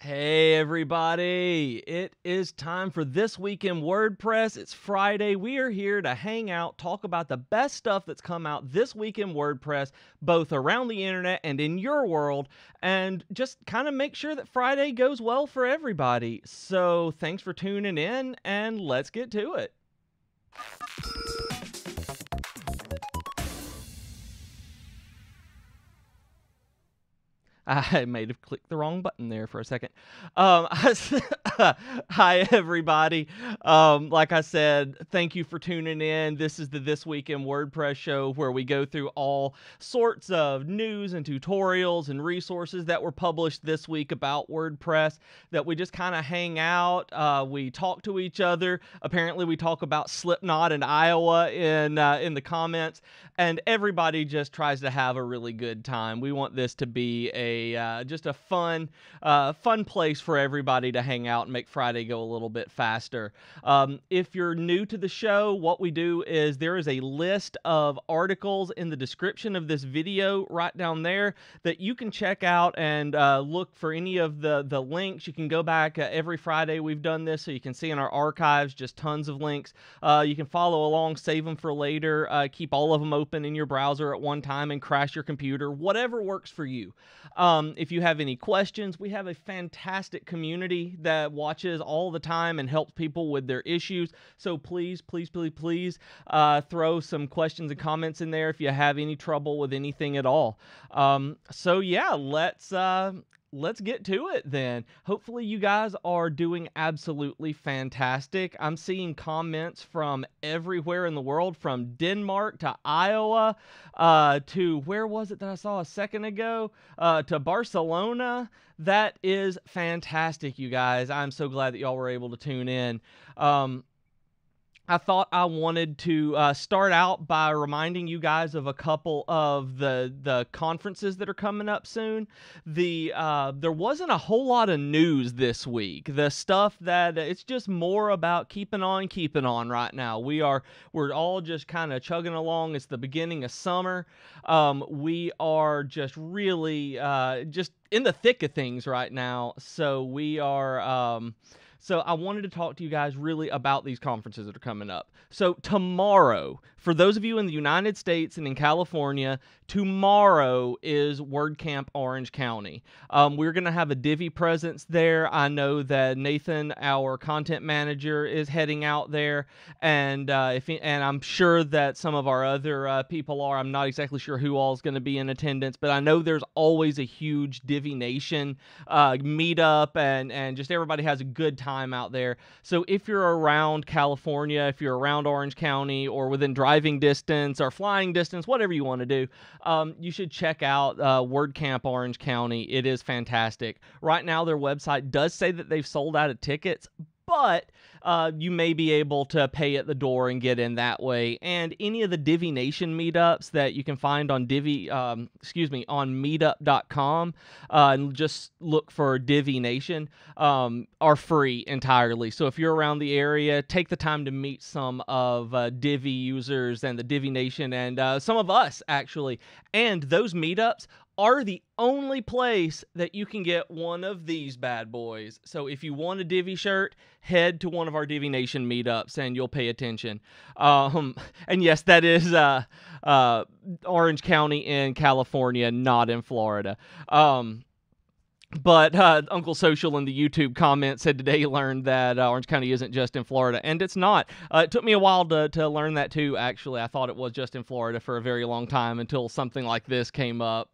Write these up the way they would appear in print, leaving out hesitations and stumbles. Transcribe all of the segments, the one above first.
Hey everybody, it is time for This Week in WordPress. It's Friday. We are here to hang out, talk about the best stuff that's come out this week in WordPress, both around the internet and in your world, and just kind of make sure that Friday goes well for everybody. So thanks for tuning in, and let's get to it. I may have clicked the wrong button there for a second. Hi, everybody. Like I said, thank you for tuning in. This is the This Week in WordPress show where we go through all sorts of news and tutorials and resources that were published this week about WordPress, that we just kind of hang out. We talk to each other. Apparently, we talk about Slipknot in Iowa in the comments, and everybody just tries to have a really good time. We want this to be just a fun place for everybody to hang out and make Friday go a little bit faster. If you're new to the show, what we do is there is a list of articles in the description of this video right down there that you can check out and look for any of the links. You can go back every Friday we've done this, so you can see in our archives just tons of links. You can follow along, save them for later, keep all of them open in your browser at one time and crash your computer, whatever works for you. If you have any questions, we have a fantastic community that watches all the time and helps people with their issues. So please throw some questions and comments in there if you have any trouble with anything at all. So yeah, let's get to it then. Hopefully you guys are doing absolutely fantastic. I'm seeing comments from everywhere in the world, from Denmark to Iowa, to where was it that I saw a second ago? To Barcelona. That is fantastic, you guys. I'm so glad that y'all were able to tune in. I thought I wanted to start out by reminding you guys of a couple of the conferences that are coming up soon. There wasn't a whole lot of news this week. The stuff that it's just more about keeping on right now. We're all just kind of chugging along. It's the beginning of summer. We are just really just in the thick of things right now. So we are. So I wanted to talk to you guys really about these conferences that are coming up. So tomorrow, for those of you in the United States and in California, tomorrow is WordCamp Orange County. We're going to have a Divi presence there. I know that Nathan, our content manager, is heading out there, and I'm sure that some of our other people are. I'm not exactly sure who all is going to be in attendance, but I know there's always a huge Divi Nation meetup, and just everybody has a good time out there. So if you're around California, if you're around Orange County, or within driving distance or flying distance, whatever you want to do, you should check out WordCamp Orange County. It is fantastic. Right now, their website does say that they've sold out of tickets, but you may be able to pay at the door and get in that way. And any of the Divi Nation meetups that you can find on on meetup.com, and just look for Divi Nation, are free entirely. So if you're around the area, take the time to meet some of Divi users and the Divi Nation, and some of us, actually. And those meetups are the only place that you can get one of these bad boys. So if you want a Divi shirt, head to one of our Divi Nation meetups and you'll pay attention. And yes, that is Orange County in California, not in Florida. But Uncle Social in the YouTube comments said today he learned that Orange County isn't just in Florida, and it's not. It took me a while to learn that too, actually. I thought it was just in Florida for a very long time until something like this came up.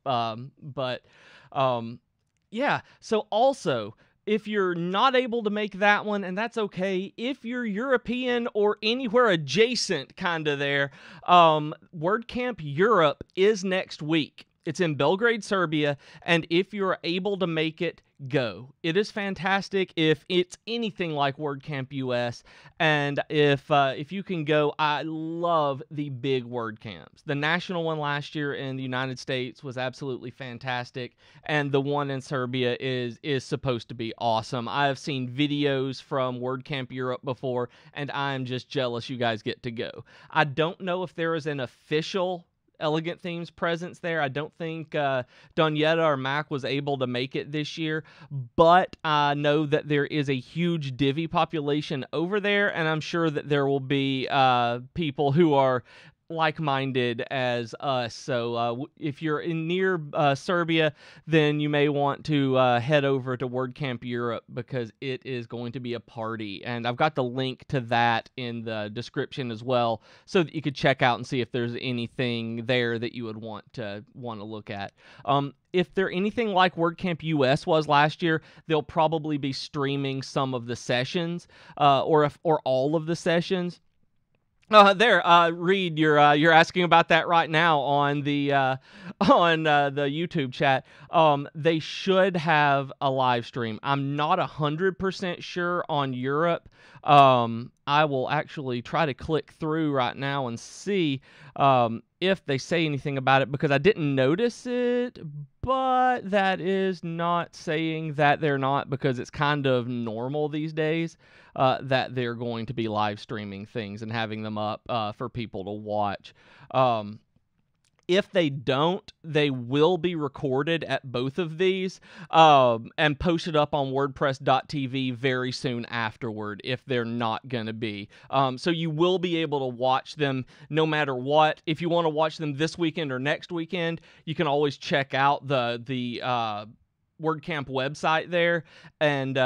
Yeah, so also, if you're not able to make that one, and that's okay, if you're European or anywhere adjacent kind of there, WordCamp Europe is next week. It's in Belgrade, Serbia, and if you're able to make it, go. It is fantastic if it's anything like WordCamp US, and if you can go, I love the big WordCamps. The national one last year in the United States was absolutely fantastic, and the one in Serbia is supposed to be awesome. I have seen videos from WordCamp Europe before, and I'm just jealous you guys get to go. I don't know if there is an official Elegant Themes presence there. I don't think Donyetta or Mac was able to make it this year, but I know that there is a huge Divi population over there, and I'm sure that there will be people who are like-minded as us. So if you're near Serbia, then you may want to head over to WordCamp Europe, because it is going to be a party. And I've got the link to that in the description as well, so that you could check out and see if there's anything there that you would want to look at. If they're anything like WordCamp US was last year, they'll probably be streaming some of the sessions, or all of the sessions. Reed, you're asking about that right now on the YouTube chat. They should have a live stream. I'm not 100% sure on Europe. I will actually try to click through right now and see if they say anything about it, because I didn't notice it, but that is not saying that they're not, because it's kind of normal these days that they're going to be live streaming things and having them up for people to watch. If they don't, they will be recorded at both of these and posted up on WordPress.tv very soon afterward, if they're not going to be. So you will be able to watch them no matter what. If you want to watch them this weekend or next weekend, you can always check out the WordCamp website there. And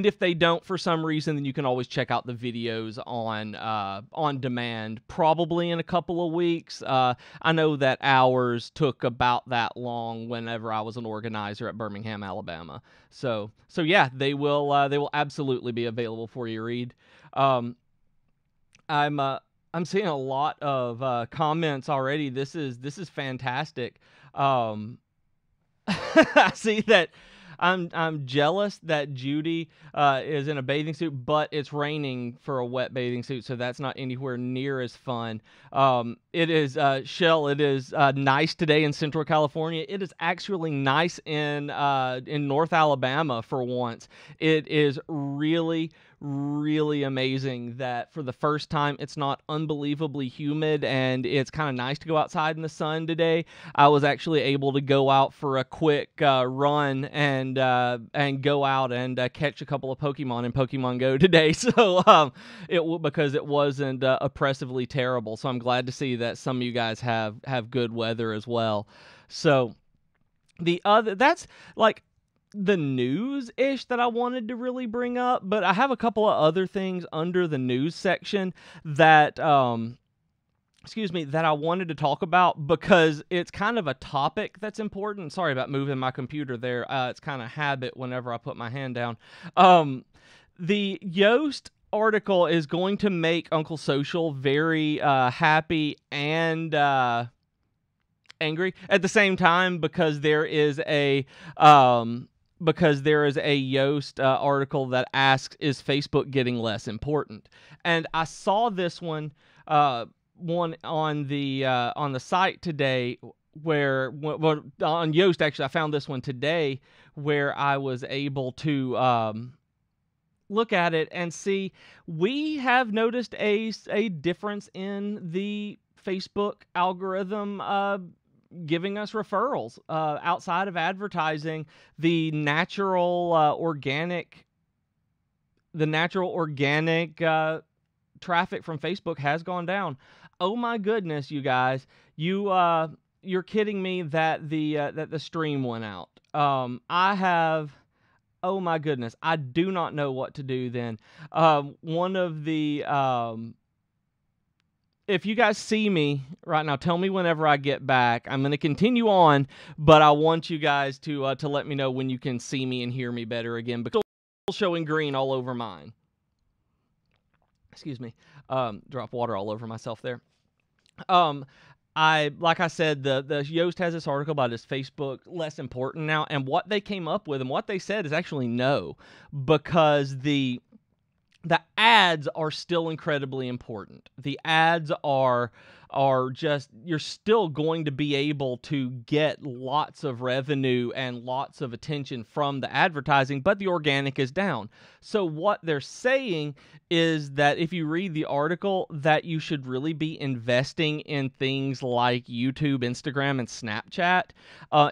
if they don't for some reason, then you can always check out the videos on demand, probably in a couple of weeks. I know that ours took about that long whenever I was an organizer at Birmingham, Alabama. So yeah, they will absolutely be available for you, Reed. I'm seeing a lot of comments already. This is fantastic. I see that. I'm jealous that Judy is in a bathing suit, but it's raining for a wet bathing suit, so that's not anywhere near as fun. It is, Shell, it is nice today in Central California. It is actually nice in North Alabama for once. It is really, really amazing that for the first time it's not unbelievably humid, and it's kind of nice to go outside in the sun today. I was actually able to go out for a quick run and go out and catch a couple of Pokemon in Pokemon Go today. So because it wasn't oppressively terrible. So I'm glad to see that some of you guys have good weather as well. So that's like the news-ish that I wanted to really bring up, but I have a couple of other things under the news section that that I wanted to talk about, because it's kind of a topic that's important. Sorry about moving my computer there. It's kind of habit whenever I put my hand down. The Yoast article is going to make Uncle Social very happy and angry at the same time, because there is a Yoast article that asks, is Facebook getting less important? And I saw this one on the site today, where on Yoast, actually I found this one today, where I was able to look at it and see we have noticed a difference in the Facebook algorithm giving us referrals outside of advertising. The natural organic traffic from Facebook has gone down. Oh my goodness, you guys, you're kidding me that the stream went out. Oh my goodness, I do not know what to do then. One of the if you guys see me right now, tell me whenever I get back. I'm going to continue on, but I want you guys to let me know when you can see me and hear me better again, because it's still showing green all over mine. Excuse me. Drop water all over myself there. Like I said, the Yoast has this article about, is Facebook less important now? And what they came up with and what they said is actually no, because the ads are still incredibly important. The ads are are just, you're still going to be able to get lots of revenue and lots of attention from the advertising, but the organic is down. So what they're saying is that if you read the article, that you should really be investing in things like YouTube, Instagram, and Snapchat.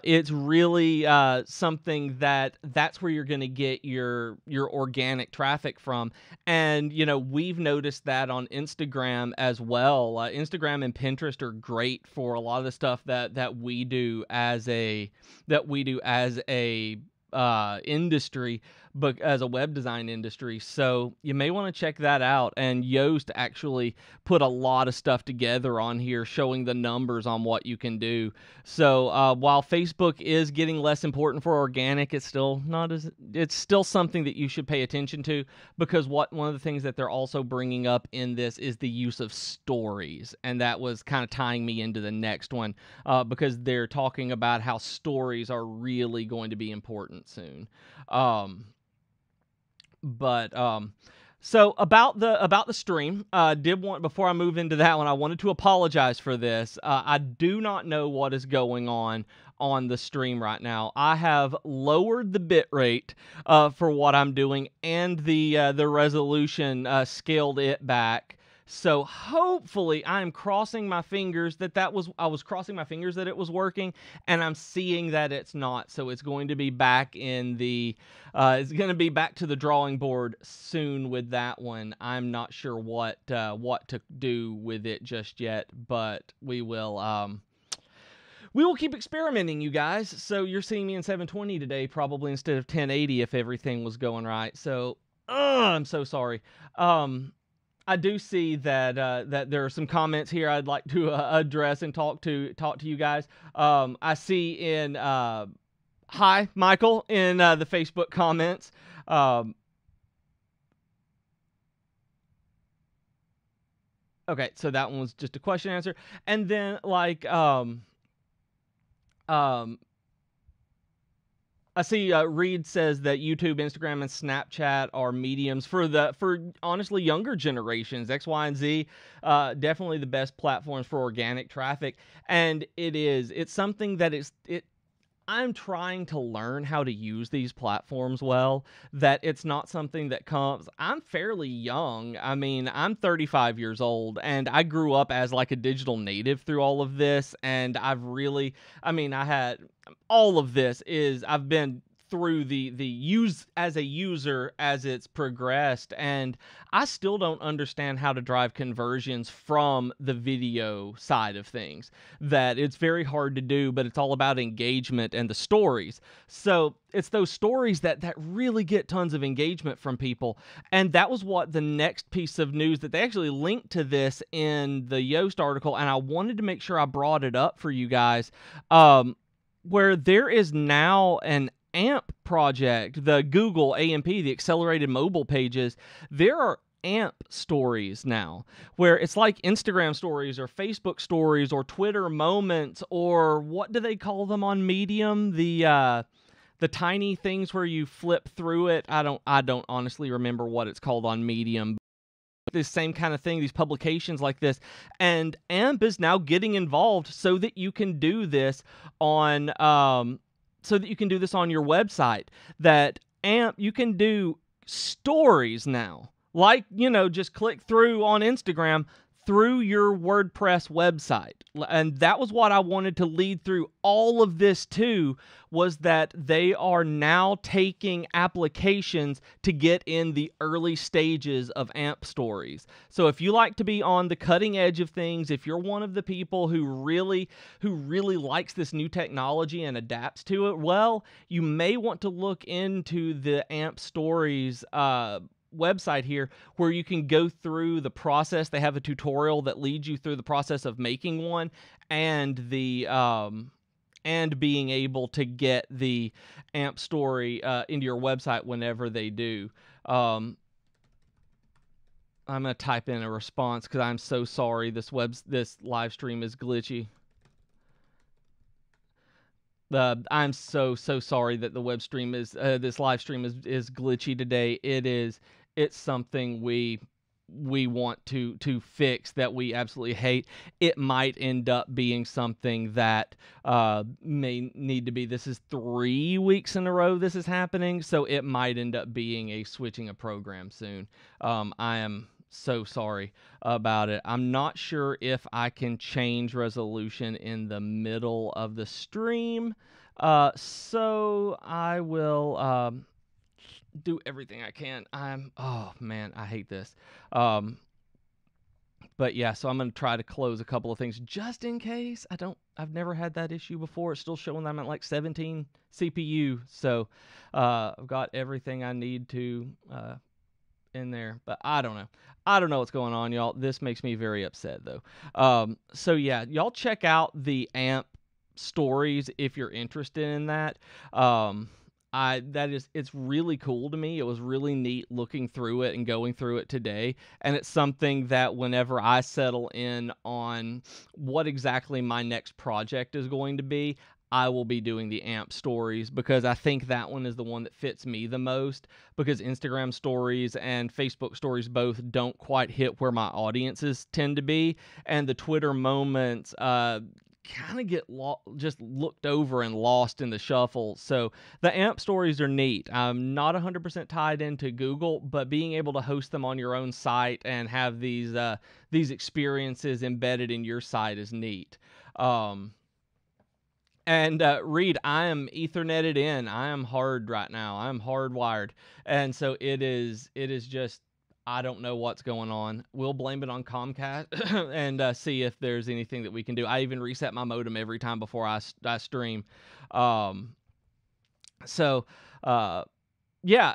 It's really something that's where you're going to get your organic traffic from. And we've noticed that on Instagram as well. Instagram and Pinterest are great for a lot of the stuff that we do as a industry, but as a web design industry. So you may want to check that out. And Yoast actually put a lot of stuff together on here showing the numbers on what you can do. So while Facebook is getting less important for organic, it's still something that you should pay attention to, because one of the things that they're also bringing up in this is the use of stories. And that was kind of tying me into the next one, because they're talking about how stories are really going to be important soon. So about the stream, before I move into that one, I wanted to apologize for this. I do not know what is going on the stream right now. I have lowered the bit rate for what I'm doing, and the resolution scaled it back. So hopefully, I'm crossing my fingers I was crossing my fingers that it was working, and I'm seeing that it's not. So it's going to be back to the drawing board soon with that one. I'm not sure what to do with it just yet, but we will keep experimenting, you guys. So you're seeing me in 720 today, probably instead of 1080 if everything was going right. So I'm so sorry. I do see that that there are some comments here I'd like to address and talk to you guys. I see in hi Michael in the Facebook comments. Okay, so that one was just a question answer, and then I see Reed says that YouTube, Instagram, and Snapchat are mediums for honestly younger generations. X, Y, and Z, definitely the best platforms for organic traffic. And it's something that I'm trying to learn how to use these platforms well, that it's not something that comes. I'm fairly young. I mean, I'm 35 years old, and I grew up as like a digital native through all of this. And I've been through the use as a user as it's progressed, and I still don't understand how to drive conversions from the video side of things. That it's very hard to do, but it's all about engagement and the stories. So it's those stories that really get tons of engagement from people. And that was what the next piece of news that they actually linked to this in the Yoast article, and I wanted to make sure I brought it up for you guys, where there is now an AMP project, the Google AMP, the accelerated mobile pages. There are AMP stories now, where it's like Instagram stories or Facebook stories or Twitter moments, or what do they call them on Medium? The tiny things where you flip through it. I don't honestly remember what it's called on Medium. This same kind of thing, these publications like this, and AMP is now getting involved so that you can do this on your website. That AMP, you can do stories now, like just click through on Instagram through your WordPress website. And that was what I wanted to lead through all of this too, was that they are now taking applications to get in the early stages of AMP stories. So if you like to be on the cutting edge of things, if you're one of the people who really likes this new technology and adapts to it, well, you may want to look into the AMP stories website here, where you can go through the process. They have a tutorial that leads you through the process of making one, and and being able to get the AMP story into your website whenever they do. I'm gonna type in a response because I'm so sorry. This live stream is glitchy. I'm so sorry that the web stream is this live stream is glitchy today. It's something we we want to fix that we absolutely hate, it might end up being something that may need to be. This is 3 weeks in a row this is happening, so it might end up being a switching a program soon. I am so sorry about it. I'm not sure if I can change resolution in the middle of the stream, so I will do everything I can. Oh man, I hate this. But yeah, so I'm going to try to close a couple of things just in case. I've never had that issue before. It's still showing that I'm at like 17 CPU. So I've got everything I need to in there, but I don't know. I don't know what's going on, y'all. This makes me very upset though. So yeah, y'all check out the AMP stories if you're interested in that. It's really cool to me. It was really neat looking through it and going through it today. And it's something that whenever I settle in on what exactly my next project is going to be, I will be doing the AMP stories, because I think that one is the one that fits me the most, because Instagram stories and Facebook stories both don't quite hit where my audiences tend to be. And the Twitter moments, kind of get just looked over and lost in the shuffle. So the AMP stories are neat. I'm not 100% tied into Google, but being able to host them on your own site and have these experiences embedded in your site is neat. And Reed, I am Etherneted in. I am hard right now. I'm hardwired, and so it is just, I don't know what's going on. We'll blame it on Comcast and see if there's anything that we can do. I even reset my modem every time before I stream. Yeah,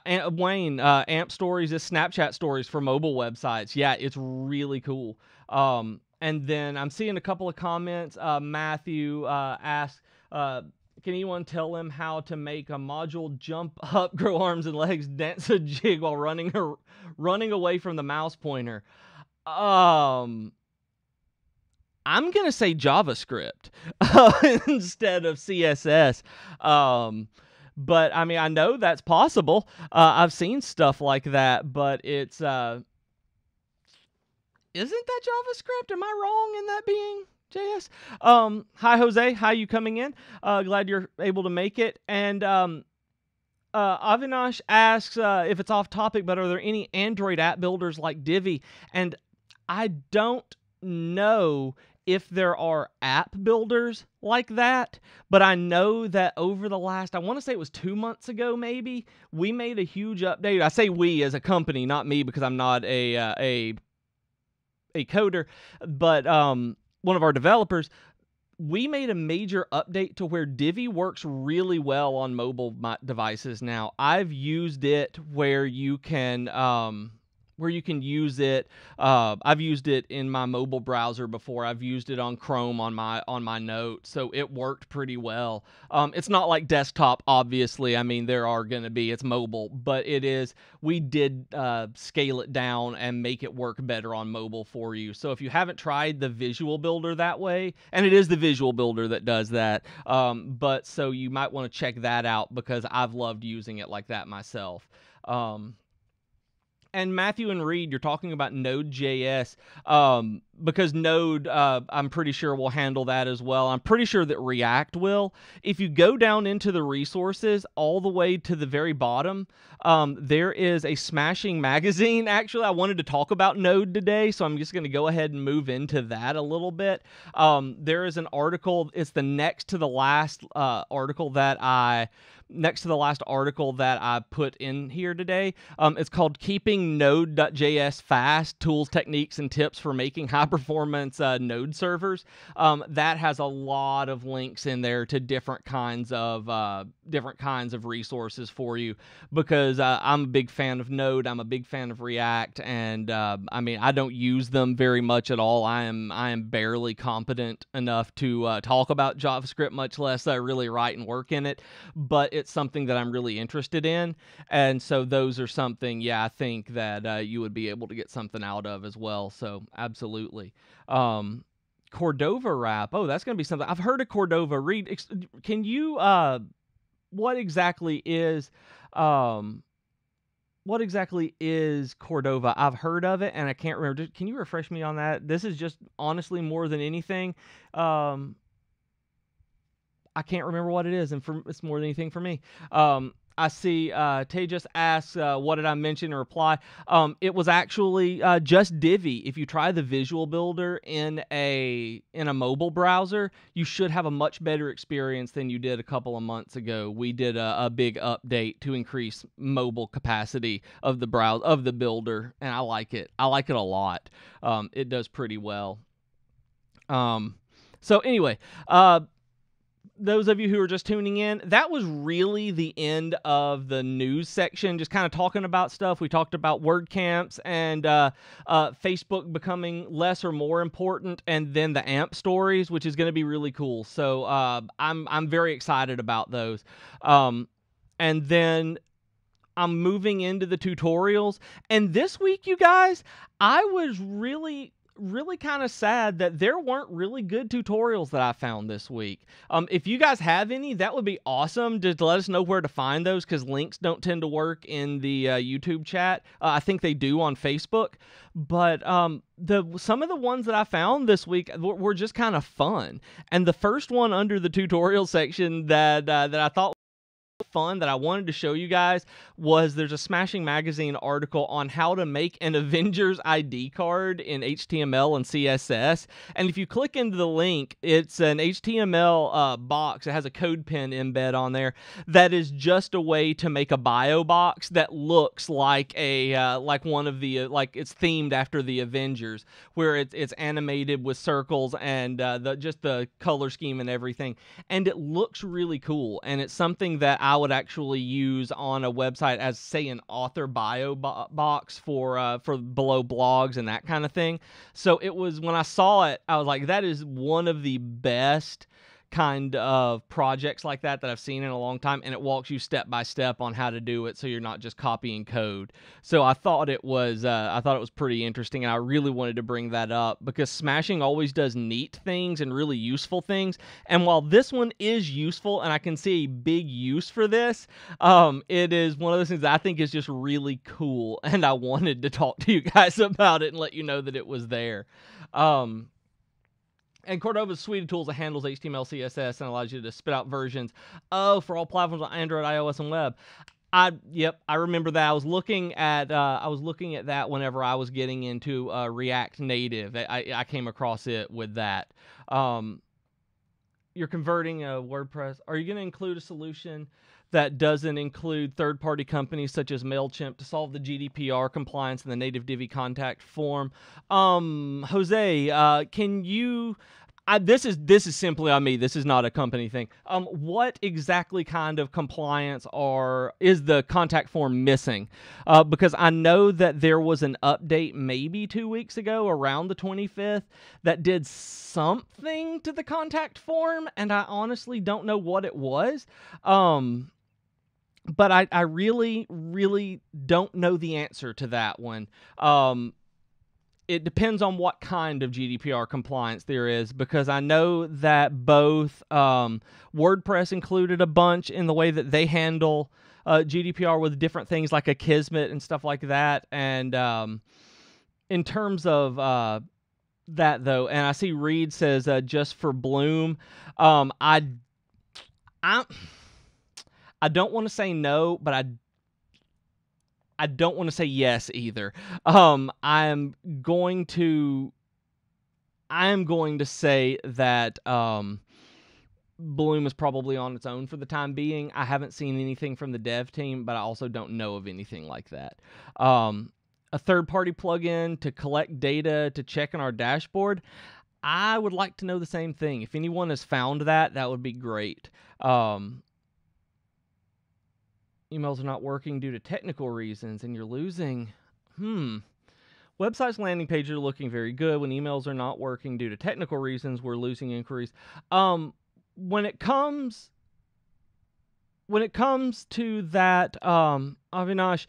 and Wayne, AMP Stories is Snapchat stories for mobile websites. Yeah, it's really cool. And then I'm seeing a couple of comments. Matthew asks, can anyone tell him how to make a module jump up, grow arms and legs, dance a jig while running away from the mouse pointer? I'm gonna say JavaScript instead of CSS. But I mean, I know that's possible. I've seen stuff like that, but it's isn't that JavaScript? Am I wrong in that being JS? Hi Jose, how you coming in? Glad you're able to make it. And Avinash asks if it's off topic, but are there any Android app builders like Divi? And I don't know if there are app builders like that, but I know that over the last, I want to say it was 2 months ago maybe, we made a huge update. I say we as a company, not me, because I'm not a coder, but one of our developers. We made a major update to where Divi works really well on mobile devices now. I've used it where you can use it. I've used it in my mobile browser before. I've used it on Chrome on my Note, so it worked pretty well. It's not like desktop, obviously. I mean, it's mobile, but it is. We did scale it down and make it work better on mobile for you. So if you haven't tried the Visual Builder that way, and it is the Visual Builder that does that, but so you might want to check that out, because I've loved using it like that myself. And Matthew and Reed, you're talking about Node.js, because Node, I'm pretty sure, will handle that as well. I'm pretty sure that React will. If you go down into the resources all the way to the very bottom, there is a Smashing magazine. Actually, I wanted to talk about Node today, so I'm just going to go ahead and move into that a little bit. There is an article. It's the next to the last article that I put in here today. It's called Keeping Node.js Fast, Tools, Techniques, and Tips for Making High-Performance Node Servers. That has a lot of links in there to different kinds of resources for you, because I'm a big fan of Node. I'm a big fan of React, and I mean, I don't use them very much at all. I am barely competent enough to talk about JavaScript, much less really write and work in it. But it's something that I'm really interested in, and so those are something, yeah, I think that you would be able to get something out of as well. So absolutely. Cordova wrap. Oh, that's going to be something. I've heard of Cordova. Reed, can you, what exactly is what exactly is Cordova? I've heard of it, and I can't remember. Can you refresh me on that? This is just honestly more than anything. Um, I can't remember what it is, and it's more than anything for me. I see Tay just asks, what did I mention in reply? It was actually just Divi. If you try the visual builder in a mobile browser, you should have a much better experience than you did a couple of months ago. We did a big update to increase mobile capacity of the builder, and I like it. I like it a lot. It does pretty well. So anyway, those of you who are just tuning in, that was really the end of the news section, just kind of talking about stuff. We talked about WordCamps and Facebook becoming less or more important, and then the AMP stories, which is going to be really cool. So I'm very excited about those. And then I'm moving into the tutorials. And this week, you guys, I was really kind of sad that there weren't really good tutorials that I found this week. If you guys have any, that would be awesome. Just let us know where to find those, because links don't tend to work in the YouTube chat. I think they do on Facebook, but some of the ones that I found this week were just kind of fun. And the first one under the tutorial section that I thought fun that I wanted to show you guys was, there's a Smashing Magazine article on how to make an Avengers ID card in HTML and CSS. And if you click into the link, it's an HTML box. It has a code pen embed on there that is just a way to make a bio box that looks like a like one of the like it's themed after the Avengers, where it's animated with circles and just the color scheme and everything. And it looks really cool, and it's something that I would actually use on a website as, say, an author bio box for below blogs and that kind of thing. So it was, when I saw it, I was like, that is one of the best kind of projects like that I've seen in a long time, and it walks you step by step on how to do it, so you're not just copying code. So I thought it was pretty interesting, and I really wanted to bring that up because Smashing always does neat things and really useful things. And while this one is useful, and I can see a big use for this, it is one of those things that I think is just really cool, and I wanted to talk to you guys about it and let you know that it was there. And Cordova's suite of tools that handles HTML, CSS, and allows you to spit out versions for all platforms on Android, iOS, and web. I remember that. I was looking at that whenever I was getting into React Native. I came across it with that. You're converting a WordPress. Are you going to include a solution that doesn't include third-party companies such as MailChimp to solve the GDPR compliance in the native Divi contact form? Jose, can you... this is simply on me. This is not a company thing. What exactly kind of compliance is the contact form missing? Because I know that there was an update maybe 2 weeks ago around the 25th that did something to the contact form, and I honestly don't know what it was. But I really, really don't know the answer to that one. It depends on what kind of GDPR compliance there is, because I know that both WordPress included a bunch in the way that they handle GDPR with different things like Akismet and stuff like that. And in terms of that, though, and I see Reed says just for Bloom, I don't want to say no, but I don't want to say yes either. I am going to say that Bloom is probably on its own for the time being. I haven't seen anything from the dev team, but I also don't know of anything like that. A third-party plugin to collect data to check in our dashboard. I would like to know the same thing. If anyone has found that, that would be great. Emails are not working due to technical reasons, and you're losing. Websites landing pages are looking very good. When emails are not working due to technical reasons, we're losing inquiries. When it comes to that, Avinash,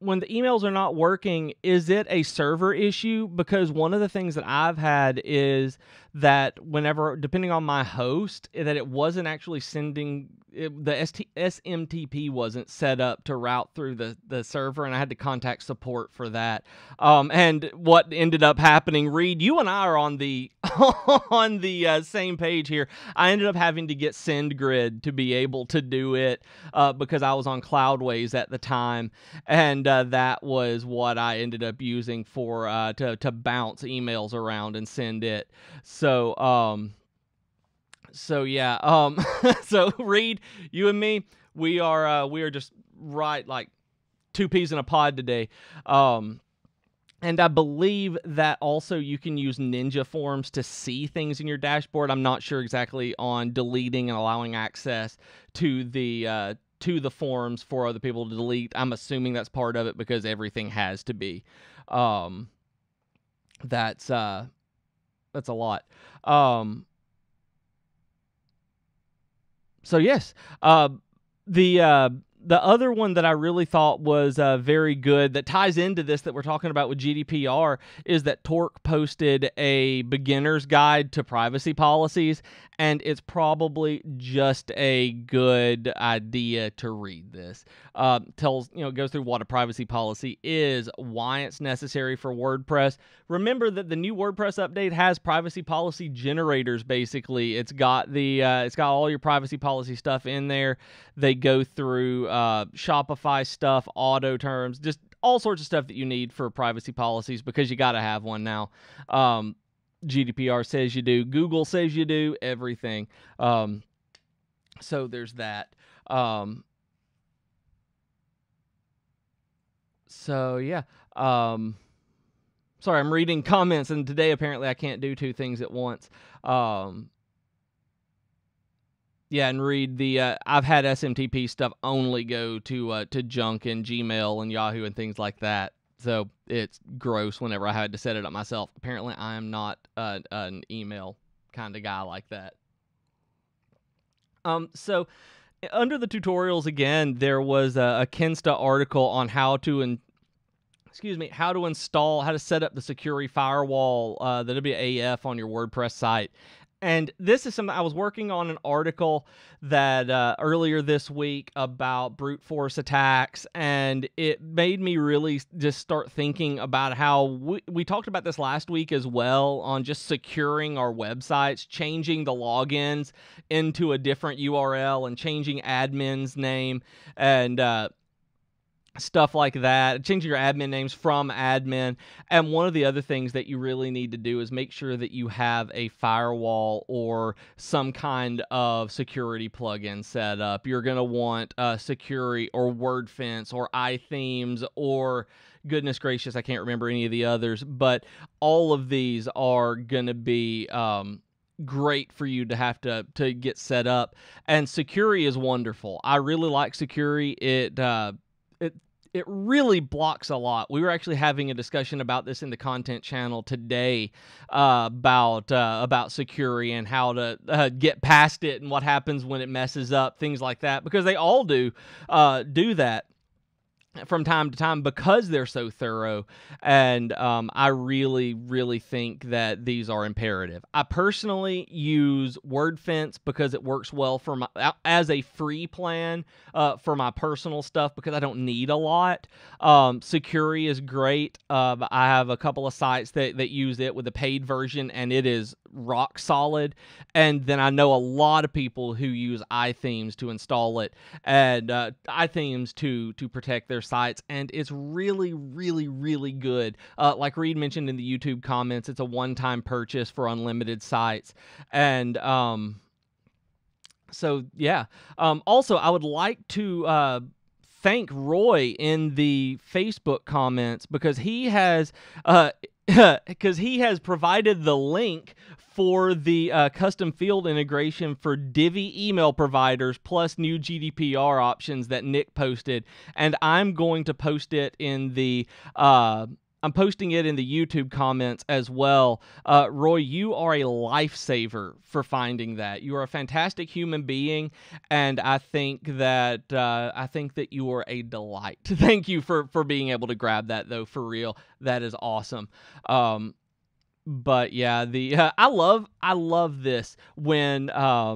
when the emails are not working, is it a server issue? Because one of the things that I've had is that whenever, depending on my host, that it wasn't actually sending, the SMTP wasn't set up to route through the server, and I had to contact support for that. And what ended up happening, Reed, you and I are on the on the same page here. I ended up having to get SendGrid to be able to do it because I was on Cloudways at the time, and that was what I ended up using for to bounce emails around and send it. So yeah, so Reed, you and me, we are just right like two peas in a pod today. And I believe that also you can use Ninja Forms to see things in your dashboard. I'm not sure exactly on deleting and allowing access to the forms for other people to delete. I'm assuming that's part of it because everything has to be. That's a lot. So yes, the other one that I really thought was very good that ties into this that we're talking about with GDPR is that Torque posted a beginner's guide to privacy policies, and it's probably just a good idea to read this. Goes through what a privacy policy is, why it's necessary for WordPress. Remember that the new WordPress update has privacy policy generators. Basically, it's got all your privacy policy stuff in there. They go through Shopify stuff, auto terms, just all sorts of stuff that you need for privacy policies because you got to have one now. GDPR says you do. Google says you do. Everything. So there's that. So yeah. Sorry, I'm reading comments, and today apparently I can't do two things at once. Yeah, and read the. I've had SMTP stuff only go to junk and Gmail and Yahoo and things like that. So it's gross whenever I had to set it up myself. Apparently, I am not an email kind of guy like that. So under the tutorials again, there was a Kinsta article on how to install, how to set up the security firewall, the WAF on your WordPress site. And this is something I was working on an article that earlier this week about brute force attacks, and it made me really just start thinking about how we talked about this last week as well on just securing our websites, changing the logins into a different URL and changing admin's name and stuff like that, changing your admin names from admin. And one of the other things that you really need to do is make sure that you have a firewall or some kind of security plugin set up. You're going to want Security or WordFence or iThemes or goodness gracious, I can't remember any of the others, but all of these are going to be great for you to have to get set up. And Security is wonderful. I really like Security. It really blocks a lot. We were actually having a discussion about this in the content channel today about Security and how to get past it and what happens when it messes up, things like that, because they all do that from time to time because they're so thorough. And I really, really think that these are imperative. I personally use WordFence because it works well for as a free plan for my personal stuff because I don't need a lot. Security is great. I have a couple of sites that use it with the paid version, and it is rock solid. And then I know a lot of people who use iThemes to install it, and iThemes to protect their sites, and it's really, really, really good. Like Reed mentioned in the YouTube comments, it's a one-time purchase for unlimited sites. And so yeah. Also, I would like to thank Roy in the Facebook comments because he has provided the link for the custom field integration for Divi email providers plus new GDPR options that Nick posted, and I'm going to post it in the I'm posting it in the YouTube comments as well. Roy, you are a lifesaver for finding that. You are a fantastic human being, and I think that you are a delight. Thank you for being able to grab that, though. For real, that is awesome. But yeah, I love this when I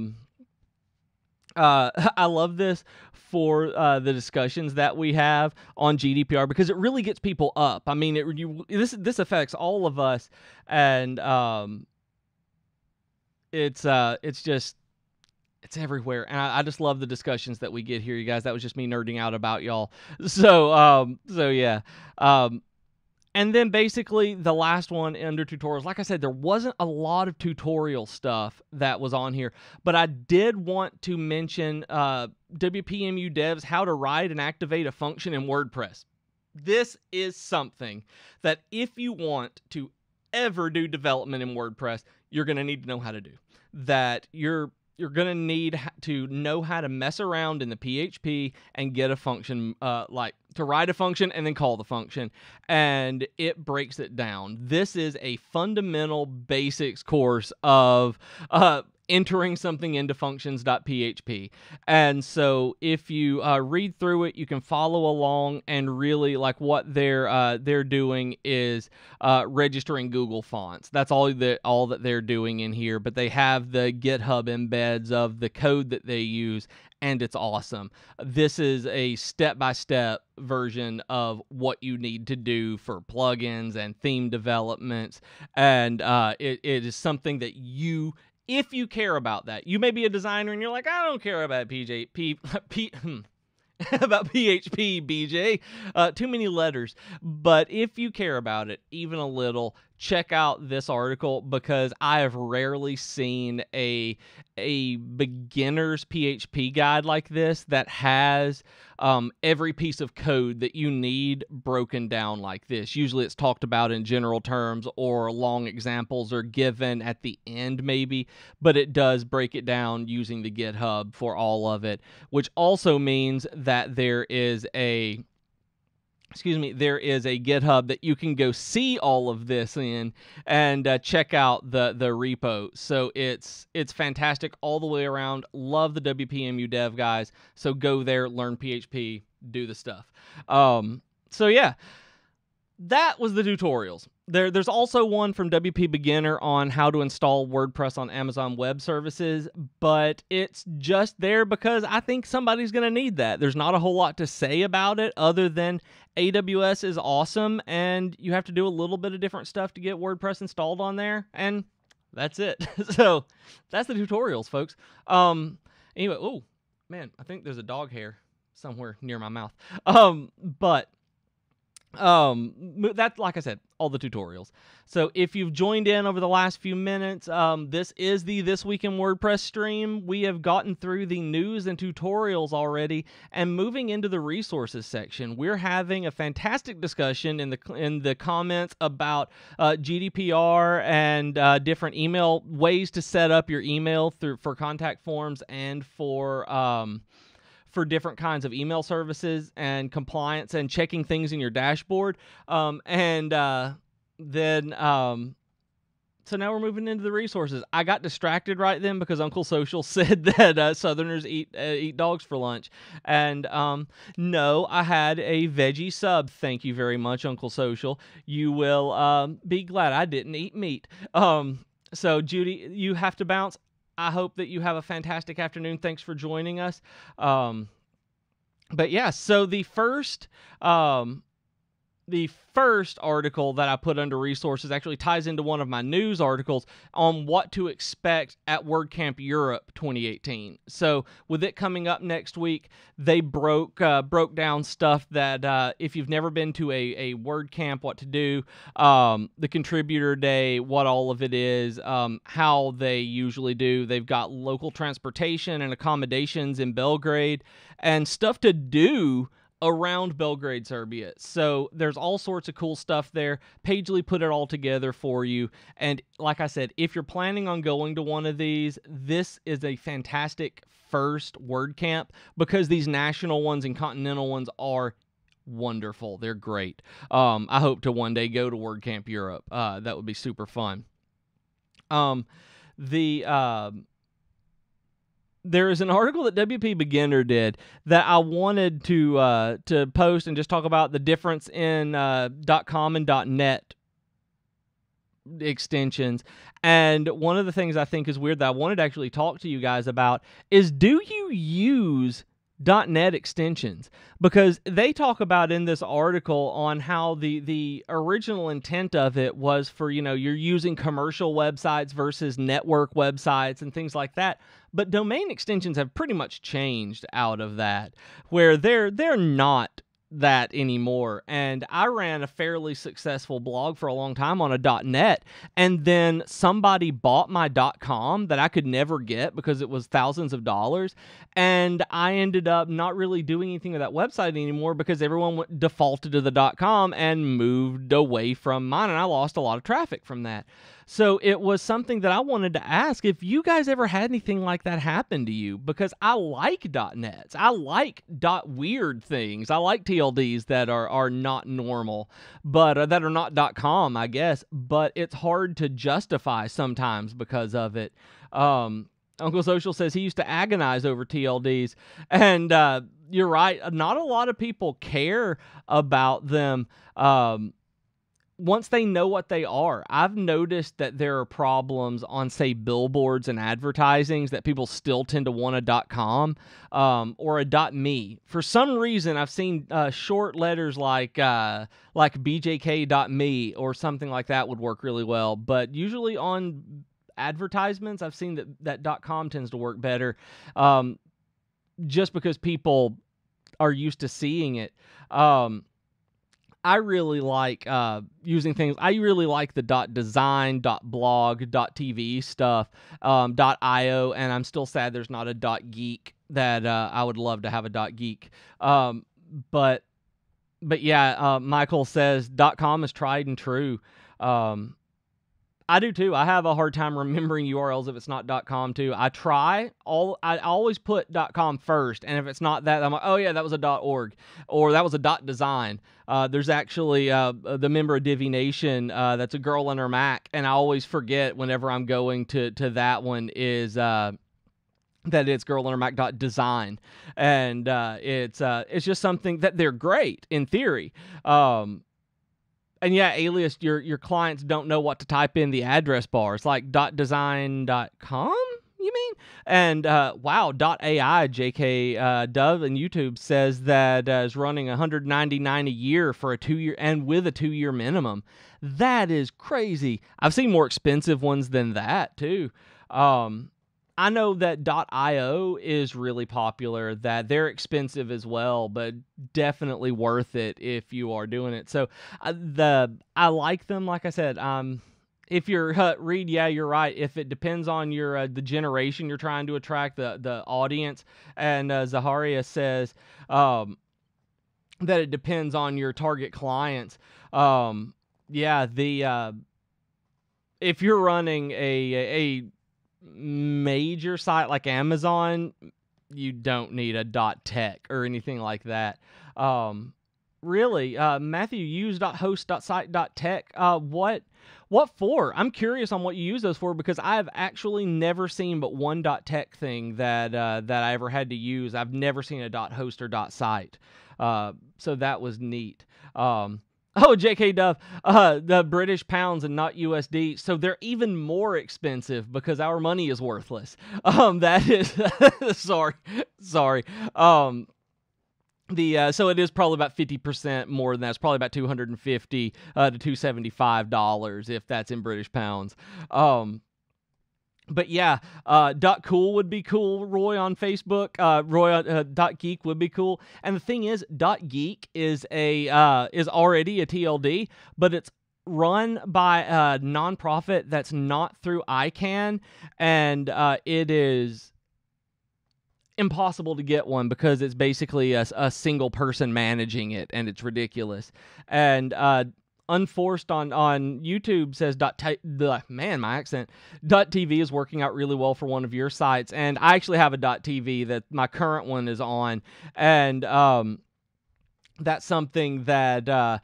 love this for the discussions that we have on GDPR, because it really gets people up. I mean, this affects all of us, and it's just, it's everywhere, and I just love the discussions that we get here, you guys. That was just me nerding out about y'all. So yeah. And then basically the last one under tutorials, like I said, there wasn't a lot of tutorial stuff that was on here, but I did want to mention WPMU devs how to write and activate a function in WordPress. This is something that if you want to ever do development in WordPress, you're going to need to know how to do. That you're going to need to know how to mess around in the PHP and get a function, like to write a function and then call the function, and it breaks it down. This is a fundamental basics course of entering something into functions.php. And so if you read through it, you can follow along, and really like what they're doing is registering Google fonts. That's all that they're doing in here, but they have the GitHub embeds of the code that they use, and it's awesome. This is a step-by-step version of what you need to do for plugins and theme developments, and it is something that if you care about that, you may be a designer and you're like, I don't care about about PHP, BJ. Too many letters. But if you care about it even a little, check out this article, because I have rarely seen a beginner's PHP guide like this that has every piece of code that you need broken down like this. Usually it's talked about in general terms, or long examples are given at the end maybe, but it does break it down using the GitHub for all of it, which also means that there is a GitHub that you can go see all of this in, and check out the repo. So it's fantastic all the way around. Love the WPMU dev guys. So go there, learn PHP, do the stuff. So yeah, that was the tutorials. There's also one from WP Beginner on how to install WordPress on Amazon Web Services, but it's just there because I think somebody's going to need that. There's not a whole lot to say about it other than AWS is awesome, and you have to do a little bit of different stuff to get WordPress installed on there, and that's it. So that's the tutorials, folks. Anyway, oh man, I think there's a dog hair somewhere near my mouth. That's, like I said, all the tutorials. So if you've joined in over the last few minutes, this is the This Week in WordPress stream. We have gotten through the news and tutorials already, and moving into the resources section, we're having a fantastic discussion in the comments about GDPR and different email ways to set up your email for contact forms and for different kinds of email services and compliance and checking things in your dashboard. So now we're moving into the resources. I got distracted right then because Uncle Social said that Southerners eat dogs for lunch. And no, I had a veggie sub. Thank you very much, Uncle Social. You will be glad I didn't eat meat. So Judy, you have to bounce. I hope that you have a fantastic afternoon. Thanks for joining us. But yeah, so the first article that I put under resources actually ties into one of my news articles on what to expect at WordCamp Europe 2018. So with it coming up next week, they broke down stuff that if you've never been to a WordCamp, what to do, the contributor day, what all of it is, how they usually do. They've got local transportation and accommodations in Belgrade and stuff to do around Belgrade, Serbia. So there's all sorts of cool stuff there. Pagely put it all together for you. And like I said, if you're planning on going to one of these, this is a fantastic first WordCamp, because these national ones and continental ones are wonderful. They're great. I hope to one day go to WordCamp Europe. That would be super fun. There is an article that WP Beginner did that I wanted to post and just talk about the difference in .com and .net extensions. And one of the things I think is weird that I wanted to actually talk to you guys about is, do you use .net extensions? Because they talk about in this article on how the original intent of it was for, you're using commercial websites versus network websites and things like that. But domain extensions have pretty much changed out of that, where they're not that anymore. And I ran a fairly successful blog for a long time on a .net, and then somebody bought my .com that I could never get because it was thousands of dollars, and I ended up not really doing anything with that website anymore because everyone defaulted to the .com and moved away from mine, and I lost a lot of traffic from that. So it was something that I wanted to ask if you guys ever had anything like that happen to you, because I like .nets. I like .weird things. I like TLDs that are not normal, but that are not .com, I guess, but it's hard to justify sometimes because of it. Uncle Social says he used to agonize over TLDs, and you're right. Not a lot of people care about them once they know what they are. I've noticed that there are problems on, say, billboards and advertisings that people still tend to want a .com or a .me. For some reason, I've seen short letters like bjk.me or something like that would work really well. But usually on advertisements, I've seen that .com tends to work better just because people are used to seeing it. I really like using things. I really like the .design, .blog, .tv stuff, .io, and I'm still sad there's not a .geek that I would love to have a .geek. But yeah, Michael says .com is tried and true. I do too. I have a hard time remembering URLs if it's not .com too. I always put .com first, and if it's not that, I'm like, oh yeah, that was a .org, or that was a .design. There's actually the member of Divi Nation that's a girl on her Mac, and I always forget whenever I'm going to that one is that it's girl on her Mac .design, and it's just something that they're great in theory. And yeah, Alias, your clients don't know what to type in the address bar. It's like .design.com, you mean? And wow, .ai, JK Dove and YouTube says that is running $199 a year for a 2-year, and with a 2-year minimum. That is crazy. I've seen more expensive ones than that too. I know that .io is really popular, that they're expensive as well, but definitely worth it if you are doing it. So I like them, like I said. If you're Reed, yeah, you're right. If it depends on your the generation you're trying to attract, the audience, and Zaharia says that it depends on your target clients. Yeah, if you're running a major site like Amazon, you don't need a .tech or anything like that. Really, Matthew, use .host.site.tech. What for? I'm curious on what you use those for, because I've actually never seen but one .tech thing that I ever had to use. I've never seen a .host or .site. So that was neat. Oh, JK Dove, the British pounds and not USD, so they're even more expensive because our money is worthless. That is sorry. So it is probably about 50% more than that. It's probably about $250 to $275 if that's in British pounds. But yeah, .cool would be cool. Roy on Facebook, Roy .geek would be cool. And the thing is, .geek is already a TLD, but it's run by a nonprofit that's not through ICANN, and it is impossible to get one because it's basically a single person managing it, and it's ridiculous. And Unforced on YouTube says my accent. .tv is working out really well for one of your sites, and I actually have a .tv that my current one is on, and that's something that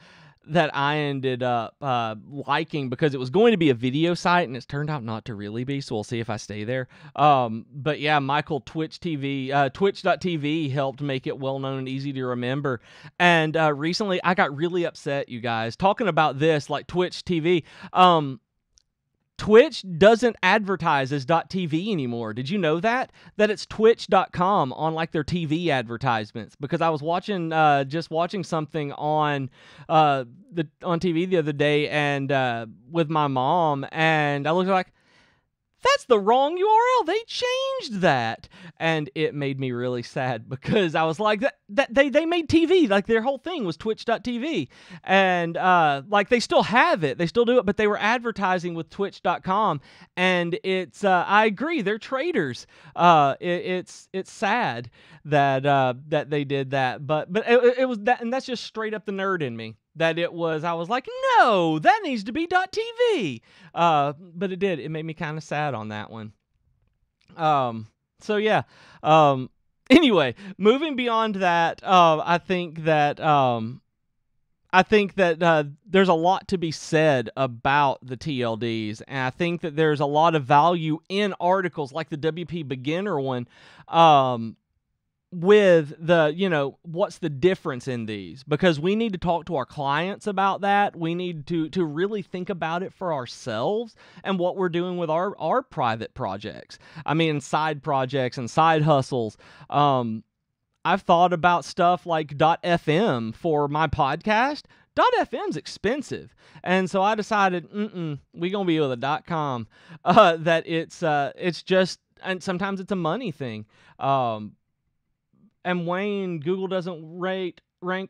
that I ended up liking because it was going to be a video site and it's turned out not to really be. So we'll see if I stay there. But yeah, Michael Twitch.tv helped make it well known and easy to remember. And recently, I got really upset, you guys, talking about this, like Twitch TV. Twitch doesn't advertise as .tv anymore. Did you know that? That it's twitch.com on like their TV advertisements? Because I was watching just watching something on on TV the other day and with my mom, and I looked like, that's the wrong URL. They changed that. And it made me really sad because I was like, that they made TV. Like their whole thing was twitch.tv. And like they still have it. They still do it, but they were advertising with twitch.com. And it's I agree, they're traitors. It's sad that that they did that. But it was that, and that's just straight up the nerd in me. That it was, I was like, no, that needs to be .tv. But it did. It made me kind of sad on that one. So yeah. Anyway, moving beyond that, I think that there's a lot to be said about the TLDs, and I think that there's a lot of value in articles like the WP Beginner one. With the, what's the difference in these? Because we need to talk to our clients about that. We need to really think about it for ourselves and what we're doing with our private projects. I mean, side projects and side hustles. I've thought about stuff like .fm for my podcast. .fm's expensive. And so I decided, we're going to be with a .com. That it's just, and sometimes it's a money thing. And Wayne, Google doesn't rank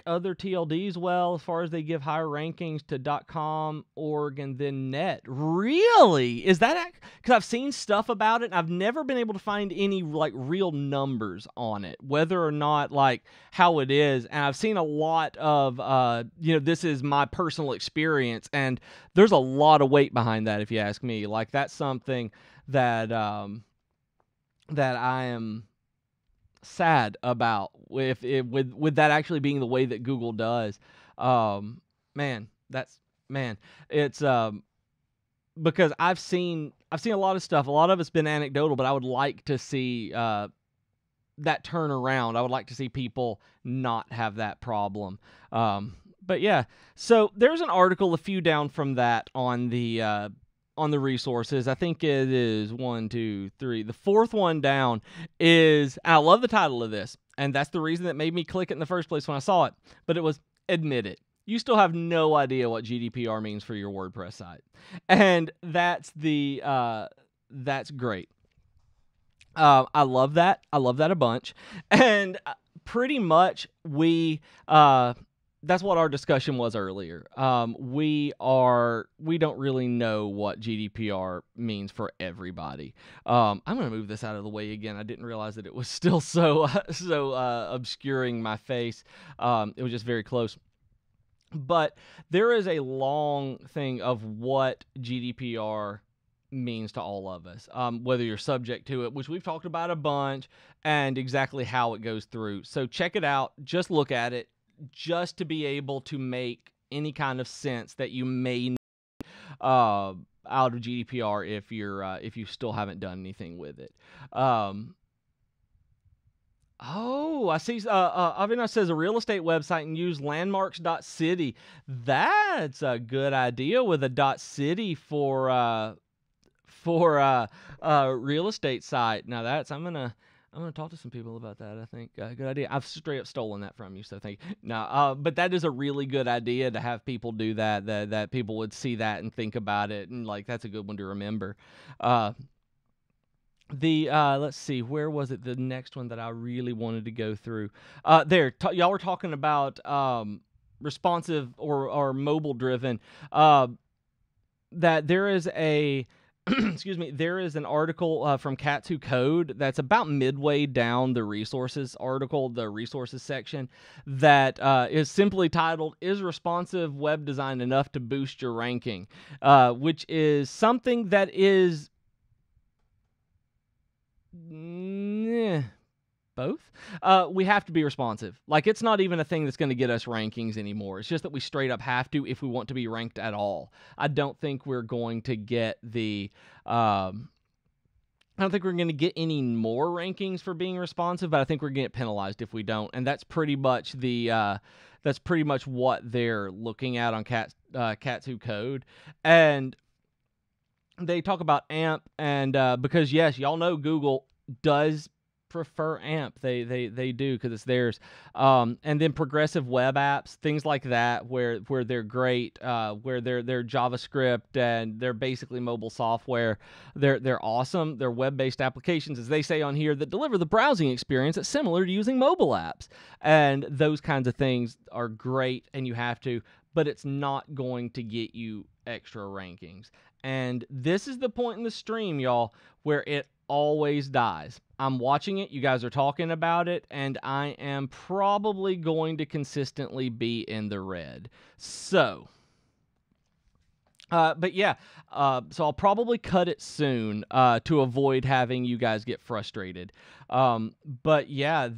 other TLDs well as far as they give higher rankings to .com, org, and then net. Really? Is that because I've seen stuff about it and I've never been able to find any like real numbers on it, whether or not like how it is. And I've seen a lot of this is my personal experience, and there's a lot of weight behind that if you ask me. Like that's something that that I am sad about with that actually being the way that Google does. It's because I've seen a lot of stuff. A lot of it's been anecdotal, but I would like to see that turnaround. I would like to see people not have that problem. But yeah, so there's an article a few down from that on the resources. I think it is 1, 2, 3. The fourth one down is, and I love the title of this, and that's the reason that made me click it in the first place when I saw it, but it was, admit it. You still have no idea what GDPR means for your WordPress site. And that's that's great. I love that. I love that a bunch. And pretty much that's what our discussion was earlier. We don't really know what GDPR means for everybody. I'm going to move this out of the way again. I didn't realize that it was still so obscuring my face. It was just very close. But there is a long thing of what GDPR means to all of us, whether you're subject to it, which we've talked about a bunch, and exactly how it goes through. So check it out. Just look at it, just to be able to make any kind of sense that you may need out of GDPR if you still haven't done anything with it. I see. Avinash says a real estate website and use landmarks.city. That's a good idea with a .city for a real estate site. Now I'm gonna talk to some people about that. I think good idea. I've straight up stolen that from you, so thank you. No, but that is a really good idea to have people do that. That people would see that and think about it, and like that's a good one to remember. Let's see, where was it? The next one that I really wanted to go through. Y'all were talking about responsive or mobile driven. That there is a excuse me, there is an article from Cats Who Code that's about midway down the resources article, the resources section, that is simply titled, "Is Responsive Web Design Enough to Boost Your Ranking?" Which is something that is both. We have to be responsive. Like, it's not even a thing that's going to get us rankings anymore. It's just that we straight up have to if we want to be ranked at all. I don't think we're going to get I don't think we're going to get any more rankings for being responsive, but I think we're going to get penalized if we don't. And that's pretty much what they're looking at on Cats Who Code. And they talk about AMP, and because yes, y'all know Google does prefer AMP. They do, because it's theirs. And then progressive web apps, things like that, where they're great, where they're JavaScript and they're basically mobile software. They're awesome. They're web-based applications, as they say on here, that deliver the browsing experience that's similar to using mobile apps. And those kinds of things are great, and you have to, but it's not going to get you extra rankings. And this is the point in the stream, y'all, where it always dies. I'm watching it, you guys are talking about it, and I am probably going to consistently be in the red. So, but yeah, so I'll probably cut it soon to avoid having you guys get frustrated. But yeah,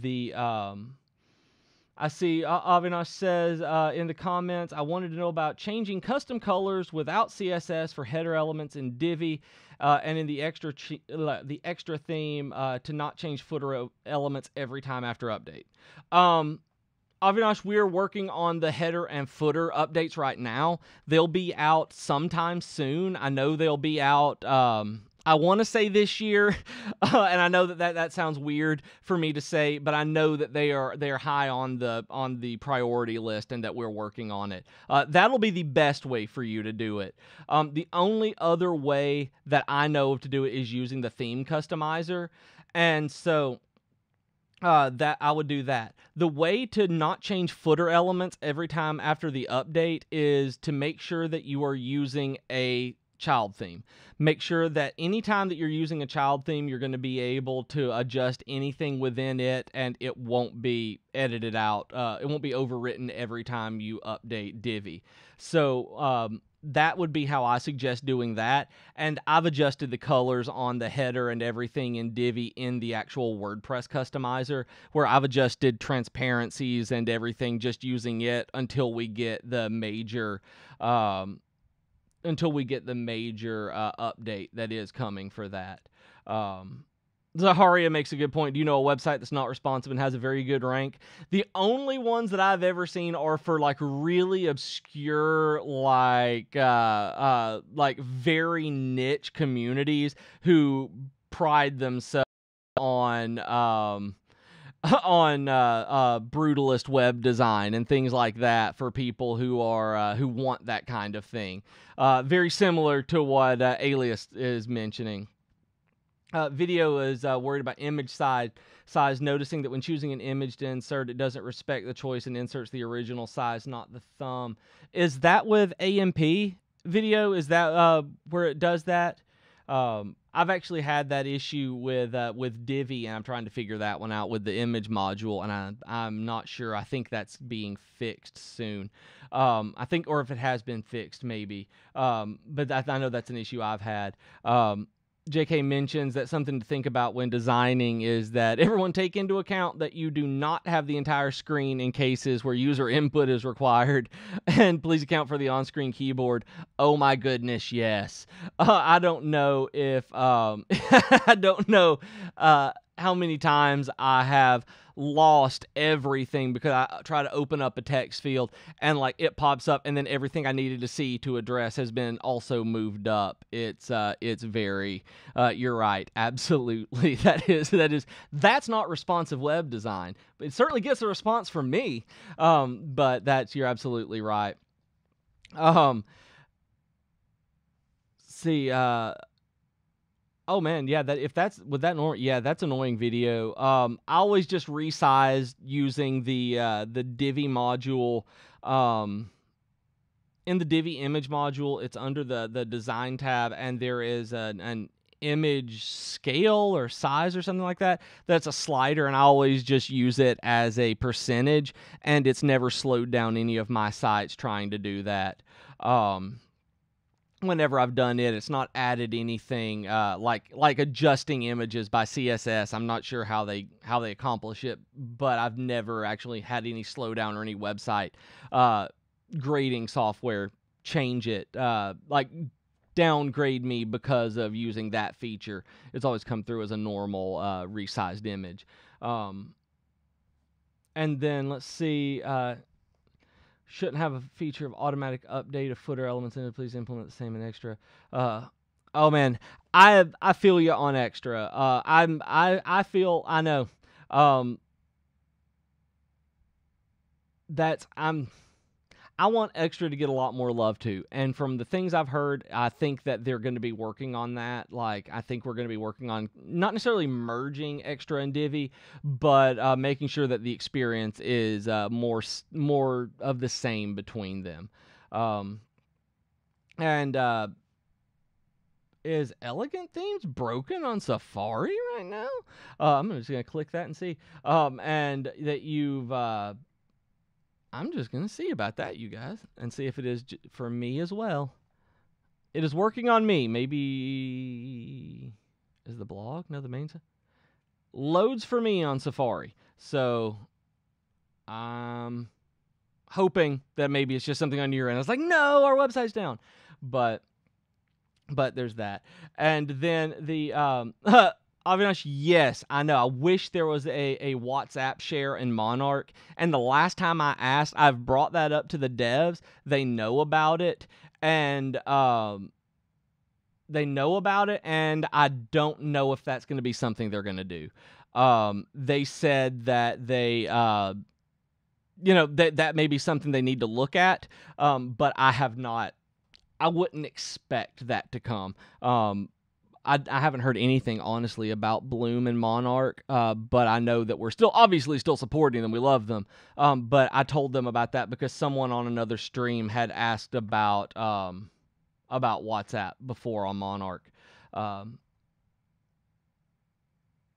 I see Avinash says in the comments, I wanted to know about changing custom colors without CSS for header elements in Divi, and in the extra theme to not change footer elements every time after update. Avinash, we're working on the header and footer updates right now. They'll be out sometime soon. I know they'll be out, I want to say this year, and I know that sounds weird for me to say, but I know that they're high on the priority list, and that we're working on it. That'll be the best way for you to do it. The only other way that I know of to do it is using the theme customizer, and so that I would do that. The way to not change footer elements every time after the update is to make sure that you are using a child theme. Make sure that anytime that you're using a child theme, you're going to be able to adjust anything within it, and it won't be edited out. It won't be overwritten every time you update Divi. So that would be how I suggest doing that. And I've adjusted the colors on the header and everything in Divi in the actual WordPress customizer, where I've adjusted transparencies and everything just using it until we get the major update that is coming for that. Zaharia makes a good point. Do you know a website that's not responsive and has a very good rank? The only ones that I've ever seen are for like really obscure, like very niche communities who pride themselves on brutalist web design and things like that, for people who are who want that kind of thing. Very similar to what Alias is mentioning. Video is worried about image size, noticing that when choosing an image to insert, it doesn't respect the choice and inserts the original size, not the thumb. Is that with AMP Video? Is that where it does that? I've actually had that issue with Divi, and I'm trying to figure that one out with the image module, and I'm not sure. I think that's being fixed soon. I think, or if it has been fixed, maybe. But I know that's an issue I've had. JK mentions that something to think about when designing is that everyone take into account that you do not have the entire screen in cases where user input is required, and please account for the on-screen keyboard. Oh my goodness, yes. I don't know if I don't know how many times I have lost everything because I try to open up a text field and like it pops up, and then everything I needed to see to address has been also moved up. It's very you're right, absolutely. That's not responsive web design. It certainly gets a response from me, but you're absolutely right. See, oh man, yeah. That's annoying video. I always just resize using the Divi module. In the Divi image module, it's under the design tab, and there is an image scale or size or something like that. That's a slider, and I always just use it as a percentage, and it's never slowed down any of my sites trying to do that. whenever I've done it, it's not added anything like adjusting images by CSS. I'm not sure how they accomplish it, but I've never actually had any slowdown or any website grading software change it, like downgrade me because of using that feature. It's always come through as a normal resized image. And then let's see. Shouldn't have a feature of automatic update of footer elements in it. Please implement the same in extra. Oh man, I feel you on extra. I know. I want extra to get a lot more love too. And from the things I've heard, I think that they're going to be working on that. Like, I think we're going to be working on not necessarily merging extra and Divi, but making sure that the experience is more of the same between them. Is Elegant Themes broken on Safari right now? I'm just going to click that and see. And that you've... I'm just going to see about that, you guys, and see if it is for me as well. It is working on me. Maybe... Is the blog? No, the main... Loads for me on Safari. So, I'm hoping that maybe it's just something on your end. I was like, no, our website's down. But there's that. And then the... Avinash, yes, I know. I wish there was a WhatsApp share in Monarch. And the last time I asked, I've brought that up to the devs. They know about it. And I don't know if that's going to be something they're going to do. They said that they, that may be something they need to look at. But I wouldn't expect that to come. I haven't heard anything, honestly, about Bloom and Monarch, but I know that we're obviously still supporting them. We love them. But I told them about that because someone on another stream had asked about WhatsApp before on Monarch.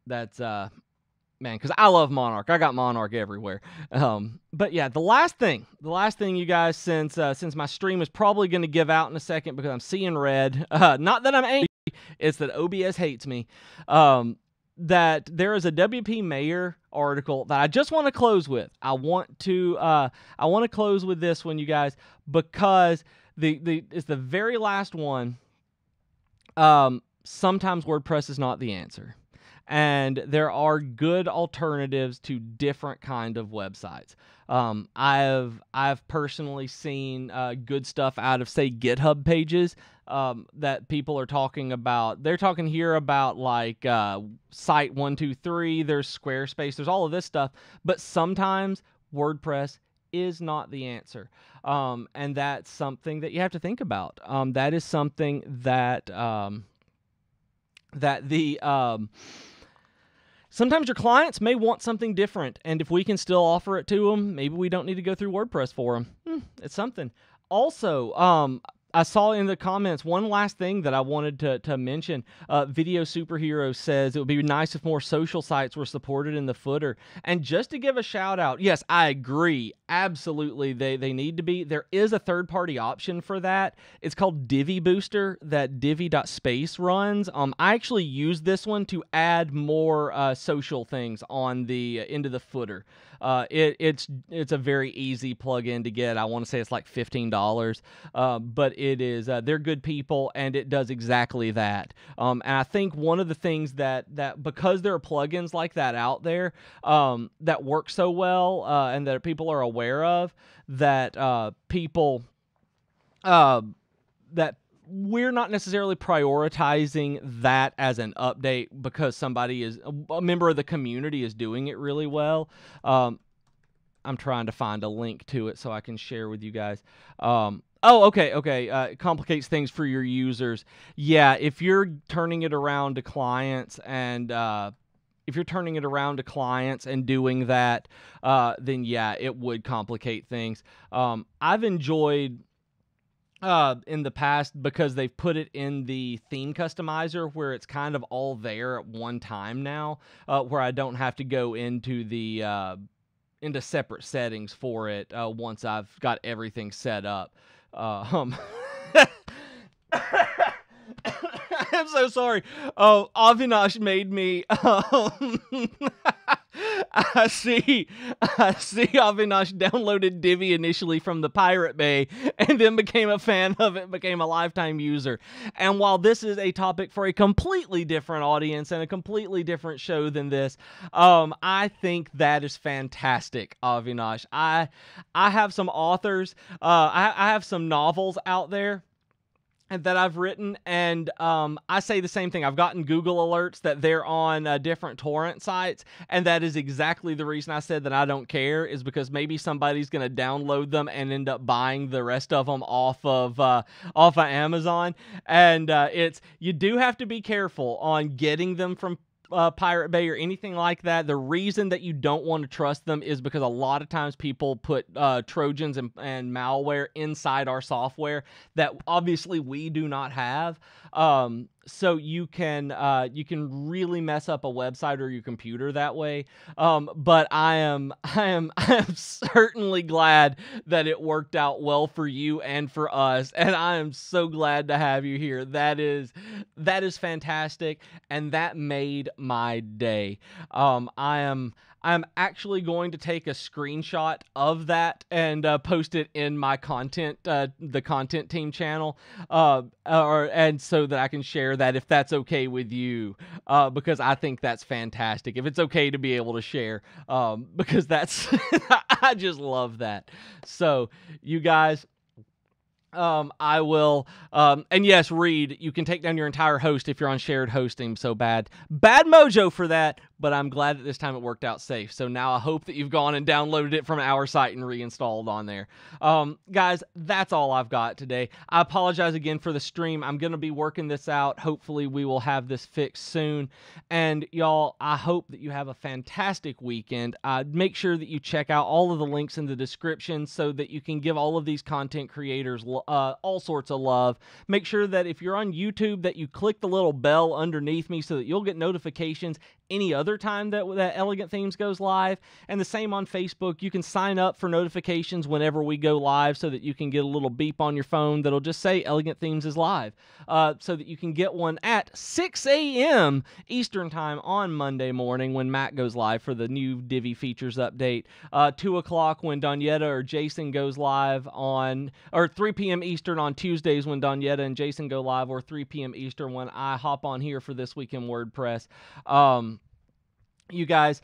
That's man, because I love Monarch. I got Monarch everywhere. But yeah, the last thing, you guys, since my stream is probably going to give out in a second because I'm seeing red. Not that I'm angry. It's that OBS hates me. That there is a WP Mayer article that I just want to close with. I want to close with this one, you guys, because it's the very last one. Sometimes WordPress is not the answer, and there are good alternatives to different kind of websites. I've personally seen good stuff out of, say, GitHub pages that people are talking about. They're talking here about like Site 123. There's Squarespace. There's all of this stuff. But sometimes WordPress is not the answer, and that's something that you have to think about. That is something that sometimes your clients may want something different, and if we can still offer it to them, maybe we don't need to go through WordPress for them. It's something. Also, I saw in the comments one last thing that I wanted to mention. Video Superhero says it would be nice if more social sites were supported in the footer. And just to give a shout out, yes, I agree. Absolutely, they need to be. There is a third-party option for that. It's called Divi Booster that Divi.space runs. I actually use this one to add more social things on into the footer. It's a very easy plugin to get. I want to say it's like $15, but it is. They're good people, and it does exactly that. And I think one of the things that because there are plugins like that out there that work so well and that people are aware of, that people that we're not necessarily prioritizing that as an update because somebody is a member of the community is doing it really well. I'm trying to find a link to it so I can share with you guys. Okay. It complicates things for your users. Yeah, if you're turning it around to clients and doing that, then yeah, it would complicate things. I've enjoyed in the past because they've put it in the theme customizer where it's kind of all there at one time now, where I don't have to go into into separate settings for it once I've got everything set up. I'm so sorry. Oh, Avinash made me. I see Avinash downloaded Divi initially from the Pirate Bay and then became a fan of it, became a lifetime user. And while this is a topic for a completely different audience and a completely different show than this, I think that is fantastic, Avinash. I have some authors, I have some novels out there that I've written, and I say the same thing. I've gotten Google alerts that they're on different torrent sites, and that is exactly the reason I said that I don't care, is because maybe somebody's going to download them and end up buying the rest of them off of Amazon. And you do have to be careful on getting them from Pirate Bay or anything like that. The reason that you don't want to trust them is because a lot of times people put Trojans and malware inside our software that obviously we do not have. So you can really mess up a website or your computer that way. But I am certainly glad that it worked out well for you and for us, and I am so glad to have you here. That is fantastic, and that made my day. I'm actually going to take a screenshot of that and post it in my the content team channel, and so that I can share that if that's okay with you, because I think that's fantastic. If it's okay to be able to share, because that's I just love that. So you guys. I will, and yes, Reed, you can take down your entire host if you're on shared hosting. So bad mojo for that, but I'm glad that this time it worked out safe. So now I hope that you've gone and downloaded it from our site and reinstalled on there. Guys, that's all I've got today. I apologize again for the stream. I'm going to be working this out. Hopefully we will have this fixed soon. And y'all, I hope that you have a fantastic weekend. Make sure that you check out all of the links in the description so that you can give all of these content creators all sorts of love. Make sure that if you're on YouTube that you click the little bell underneath me so that you'll get notifications any other time that Elegant Themes goes live. And the same on Facebook. You can sign up for notifications whenever we go live so that you can get a little beep on your phone that'll just say Elegant Themes is live, so that you can get one at 6 a.m. Eastern time on Monday morning when Matt goes live for the new Divi features update, 2 o'clock when Donyetta or Jason goes live or 3 p.m. Eastern on Tuesdays when Donyetta and Jason go live, or 3 p.m. Eastern when I hop on here for This Week in WordPress. You guys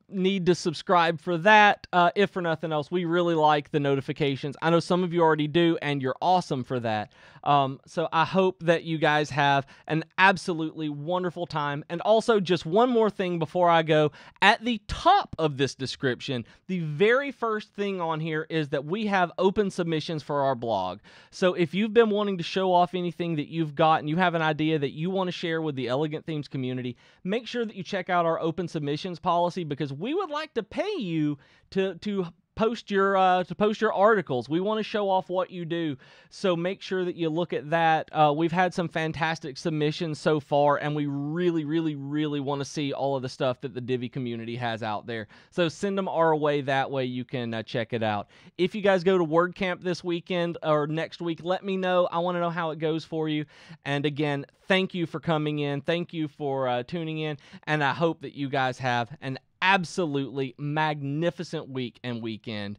need to subscribe for that. If for nothing else, we really like the notifications. I know some of you already do, and you're awesome for that. So I hope that you guys have an absolutely wonderful time. And also, just one more thing before I go. At the top of this description, the very first thing on here is that we have open submissions for our blog. So if you've been wanting to show off anything that you've got and you have an idea that you want to share with the Elegant Themes community, make sure that you check out our open submissions policy, because we would like to pay you to post your articles. We want to show off what you do, so make sure that you look at that. We've had some fantastic submissions so far, and we really want to see all of the stuff that the Divi community has out there. So send them our way. That way you can check it out. If you guys go to WordCamp this weekend or next week, let me know. I want to know how it goes for you. And again, thank you for coming in. Thank you for tuning in, and I hope that you guys have an absolutely magnificent week and weekend.